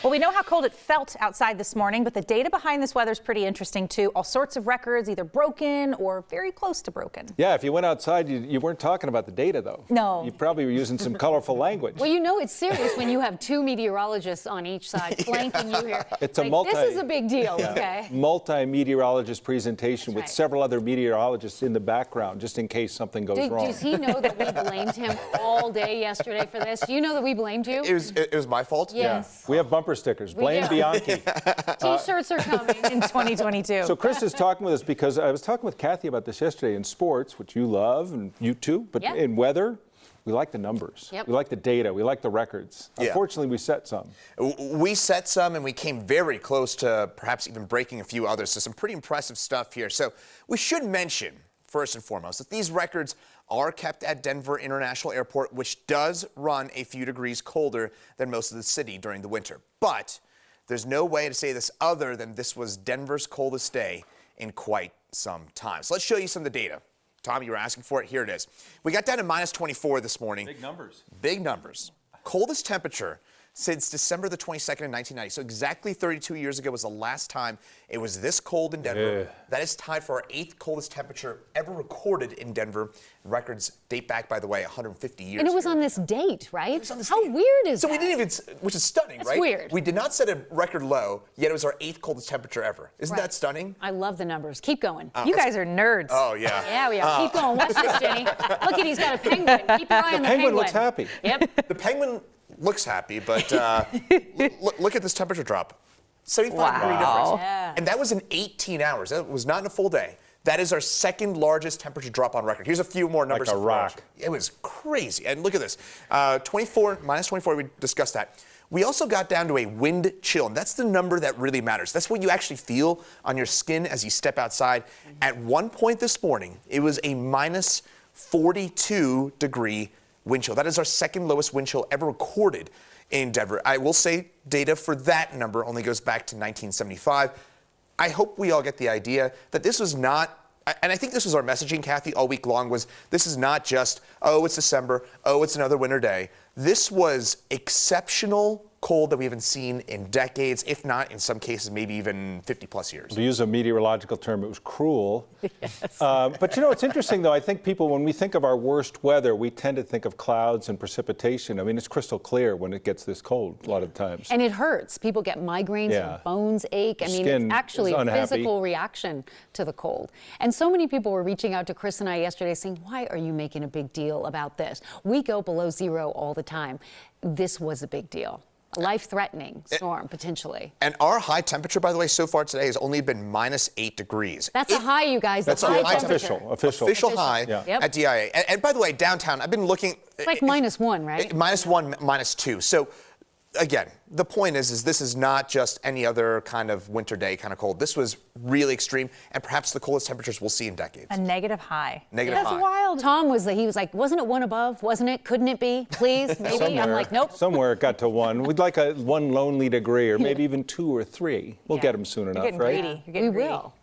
Well, we know how cold it felt outside this morning, but the data behind this weather is pretty interesting, too. All sorts of records, either broken or very close to broken. Yeah, if you went outside, you weren't talking about the data, though. No. You probably were using some colorful language. Well, you know it's serious when you have two meteorologists on each side flanking you here. It's this is a big deal, okay? Multi-meteorologist presentation with right. several other meteorologists in the background, just in case something goes wrong. Does he know that we blamed him all day yesterday for this? Do you know that we blamed you? It was my fault? Yes. We have bumper stickers. Blame Bianchi. T-shirts are coming. In 2022. So Chris is talking with us because I was talking with Kathy about this yesterday in sports, which you love and you too, but in weather, we like the numbers. Yep. We like the data. We like the records. Yeah. Unfortunately, we set some. We set some, and we came very close to perhaps even breaking a few others. So some pretty impressive stuff here. So we should mention, first and foremost, that these records are kept at Denver International Airport, which does run a few degrees colder than most of the city during the winter. But there's no way to say this other than this was Denver's coldest day in quite some time. So let's show you some of the data. Tom, you were asking for it. Here it is. We got down to minus 24 this morning. Big numbers. Big numbers. Coldest temperature since December the 22nd in 1990. So exactly 32 years ago was the last time it was this cold in Denver. That is tied for our 8th coldest temperature ever recorded in Denver. Records date back, by the way, 150 years. And it was ago. on this date, right? It was on this How date. weird is that? So we didn't even, which is stunning, That's right? weird. We did not set a record low, yet it was our 8th coldest temperature ever. Isn't that stunning? I love the numbers. Keep going. You guys are nerds. Oh, yeah. Yeah, we are. Keep going. Watch this, Jenny. Look at, he's got a penguin. Keep your eye on the Penguin looks happy. Yep. The penguin looks happy, but look at this temperature drop. 75 degree difference. Yeah. And that was in 18 hours. That was not in a full day. That is our second largest temperature drop on record. Here's a few more numbers. Like a rock. It was crazy. And look at this. Minus 24, we discussed that. We also got down to a wind chill, and that's the number that really matters. That's what you actually feel on your skin as you step outside. At one point this morning, it was a minus 42 degree wind chill. That is our second lowest wind chill ever recorded in Denver. I will say data for that number only goes back to 1975. I hope we all get the idea that this was not, and I think this was our messaging, Kathy, all week long, was this is not just, oh, it's December, oh, it's another winter day. This was exceptional cold that we haven't seen in decades, if not, in some cases, maybe even 50 plus years. To use a meteorological term, it was cruel. Yes. But you know, it's interesting, though. I think people, when we think of our worst weather, we tend to think of clouds and precipitation. I mean, it's crystal clear when it gets this cold a lot of times. And it hurts. People get migraines, their bones ache. I mean, Skin it's actually is a unhappy. physical reaction to the cold. And so many people were reaching out to Chris and I yesterday saying, why are you making a big deal about this? We go below zero all the time. This was a big deal. Life-threatening storm, potentially. And our high temperature, by the way, so far today has only been minus 8 degrees. That's a high, you guys. That's a a high high temperature. Official high Yep. at DIA. And by the way, downtown, I've been looking. It's like -1, right? -1, -2. So again, the point is this is not just any other kind of winter day kind of cold. This was really extreme and perhaps the coldest temperatures we'll see in decades. A negative high. Negative high. That's wild. Tom was like, wasn't it 1 above? Wasn't it? Couldn't it be? Please, maybe? Somewhere, I'm like, nope. Somewhere it got to 1. We'd like a 1 lonely degree, or maybe even 2 or 3. We'll get them soon enough, You're getting right? greedy. You're getting We greedy. will.